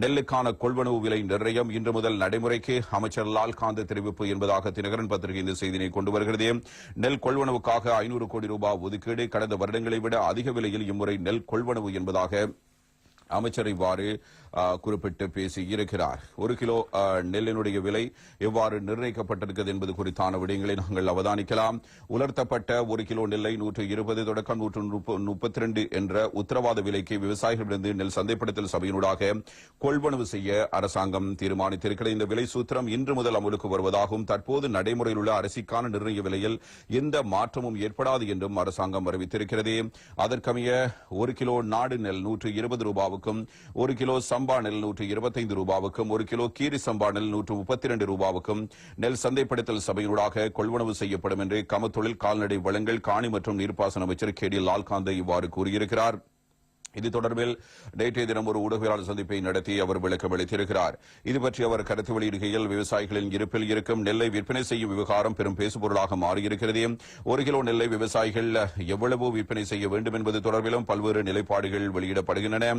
நெல்லுக்கான கொள்வனவு விலை நிர்ணயம் இன்று முதல் நடைமுறைக்கு அமைச்சர் லால்காந்த் தெரிவிப்பு என்பதாக தினகரன் பத்திரிகை இந்த செய்தியை கொண்டு வருகிறது. நெல் கொள்வனவுக்காக 500 கோடி ரூபாய் ஒதுக்கீடு, கடந்த வருடங்களை விட அதிக விலையில் இம்முறை நெல் கொள்வனவு என்பதாக அமைச்சர் இவ்வாறு குறிப்பிட்டு பேசியிருக்கிறார். 1 கிலோ நெல்லினுடைய விலை எவ்வாறு நிர்ணயிக்கப்பட்டிருக்கிறது என்பது குறித்தான விடயங்களை நாங்கள் அவதானிக்கலாம். உலர்த்தப்பட்ட 1 கிலோ நெல்லை 120 தொடக்கம் 132 என்ற உத்தரவாத விலைக்கு விவசாயிகளிடமிருந்து நெல் சந்தைப்படுத்தல் சபையினூடாக கொள்வனவு செய்ய அரசாங்கம் தீர்மானித்திருக்கிறது. இந்த விலை சூத்திரம் இன்று முதல் அமலுக்கு வருவதாகவும் தற்போது நடைமுறையில் உள்ள அரிசிக்கான நிர்ணய விலையில் எந்த மாற்றமும் ஏற்படாது என்றும் அரசாங்கம் அறிவித்திருக்கிறது. அதற்கமைய 1 கிலோ நாடு நெல் 120 ரூபாவுக்கும், 1 கிலோ சம்பா நெல் 125 ரூபாவுக்கும், 1 கிலோ கீரி சம்பா நெல் 132 ரூபாவுக்கும் நெல் சந்தைப்படுத்தல் சபையினூடாக கொள்வனவு செய்யப்படும் என்று கமத்தொழில், கால்நடை வளங்கள், காணி மற்றும் நீர்ப்பாசன அமைச்சர் கே டி லால்காந்த் இவ்வாறு கூறியிருக்கிறார். இது தொடர்பில் நேற்றைய தினம் ஒரு ஊடகவியலாளர் சந்திப்பை நடத்தி அவர் விளக்கம் அளித்திருக்கிறார். இதுபற்றி அவர் கருத்து வெளியிடுகையில், விவசாயிகளின் இருப்பில் இருக்கும் நெல்லை விற்பனை செய்யும் விவகாரம் பெரும் பேசுபொருளாக மாறியிருக்கிறது. 1 கிலோ நெல்லை விவசாயிகள் எவ்வளவு விற்பனை செய்ய வேண்டும் என்பது தொடர்பிலும் பல்வேறு நிலைப்பாடுகள் வெளியிடப்படுகின்றன.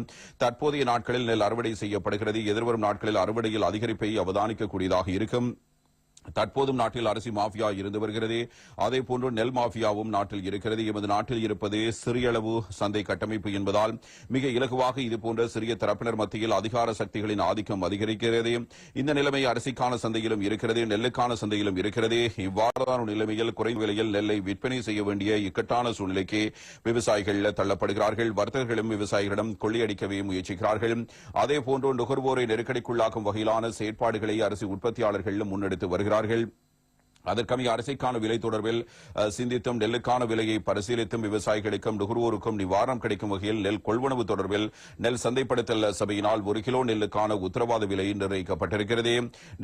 தற்போதைய நாட்களில் நெல் அறுவடை செய்யப்படுகிறது. எதிர்வரும் நாட்களில் அறுவடையில் அதிகரிப்பை அவதானிக்கக்கூடியதாக இருக்கும். தற்போதும் நாட்டில் அரிசி மாஃபியா இருந்து வருகிறது. அதேபோன்று நெல் மாஃபியாவும் நாட்டில் இருக்கிறது. எமது நாட்டில் இருப்பது சிறிய அளவு சந்தை கட்டமைப்பு என்பதால் மிக இலகுவாக இதுபோன்ற சிறிய தரப்பினர் மத்தியில் அதிகார சக்திகளின் ஆதிக்கம் அதிகரிக்கிறது. இந்த நிலைமை அரிசிக்கான சந்தையிலும் இருக்கிறது, நெல்லுக்கான சந்தையிலும் இருக்கிறது. இவ்வாறான நிலைமையில் குறைந்த விலையில் நெல்லை விற்பனை செய்ய வேண்டிய இக்கட்டான சூழ்நிலைக்கு விவசாயிகள் தள்ளப்படுகிறார்கள். வர்த்தகர்களும் விவசாயிகளிடம் கொள்ளையடிக்கவே முயற்சிக்கிறார்கள். அதேபோன்று நுகர்வோரை நெருக்கடிக்குள்ளாக்கும் வகையிலான செயற்பாடுகளை அரிசி உற்பத்தியாளர்கள் முன்னெடுத்து வருகிறார்கள். அதற்கமைய அரிசிக்கான விலை தொடர்பில் சிந்தித்தும் நெல்லுக்கான விலையை பரிசீலித்தும் விவசாயிகளுக்கும் நுகர்வோருக்கும் நிவாரணம் கிடைக்கும் வகையில் நெல் கொள்வனவு தொடர்பில் நெல் சந்தைப்படுத்தல் சபையினால் 1 கிலோ நெல்லுக்கான உத்தரவாத விலை நிர்ணயிக்கப்பட்டிருக்கிறது.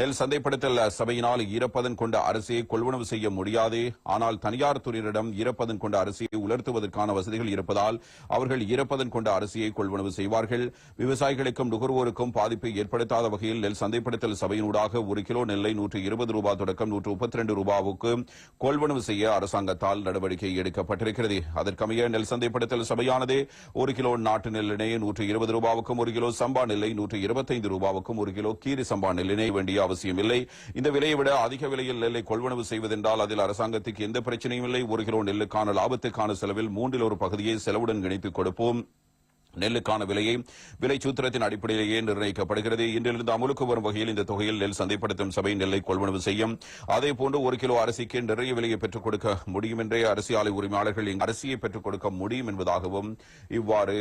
நெல் சந்தைப்படுத்தல் சபையினால் ஈரப்பதன் கொண்ட அரிசியை கொள்வனவு செய்ய முடியாது. ஆனால் தனியார் துறையினரிடம் ஈரப்பதன் கொண்ட அரிசியை உலர்த்துவதற்கான வசதிகள் இருப்பதால் அவர்கள் ஈரப்பதன் கொண்ட அரிசியை கொள்வனவு செய்வார்கள். விவசாயிகளுக்கும் நுகர்வோருக்கும் பாதிப்பை ஏற்படுத்தாத வகையில் நெல் சந்தைப்படுத்தல் சபையினூடாக 1 கிலோ நெல்லை 120 ரூபாய் தொடக்கம் 132 ரூபாவுக்கு கொள்வனவு செய்ய அரசாங்கத்தால் நடவடிக்கை எடுக்கப்பட்டிருக்கிறது. அதற்கமைய நெல் சந்தைப்படுத்தல் சபையானது 1 கிலோ நாட்டு நெல்லினை 120 ரூபாவுக்கும், 1 கிலோ சம்பா நெல்லை 125 ரூபாவுக்கும், 1 கிலோ கீரி சம்பா நெல்லினை வேண்டிய அவசியமில்லை. இந்த விலையை விட அதிக விலையில் நெல்லை கொள்வனவு செய்வதென்றால் அதில் அரசாங்கத்துக்கு எந்த பிரச்சனையும் இல்லை. 1 கிலோ நெல்லுக்கான லாபத்துக்கான செலவில் 3 1 பகுதியை செலவுடன் இணைத்துக் கொடுப்போம். நெல்லுக்கான விலை சூத்திரத்தின் அடிப்படையிலேயே நிர்ணயிக்கப்படுகிறது. இன்றிலிருந்து அமலுக்கு வரும் வகையில் இந்த தொகையில் நெல் சந்தைப்படுத்தும் சபை நெல்லை கொள்வனவு செய்யும். அதேபோன்று 1 கிலோ அரிசிக்கு நிறைய விலையை பெற்றுக் கொடுக்க முடியும் என்றே அரிசி ஆலை உரிமையாளர்கள் அரிசியை பெற்றுக் கொடுக்க முடியும் என்பதாகவும் இவ்வாறு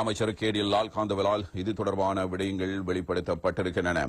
அமைச்சர் கே டி லால்காந்தவலால் இது தொடர்பான விடயங்கள் வெளிப்படுத்தப்பட்டிருக்கின்றன.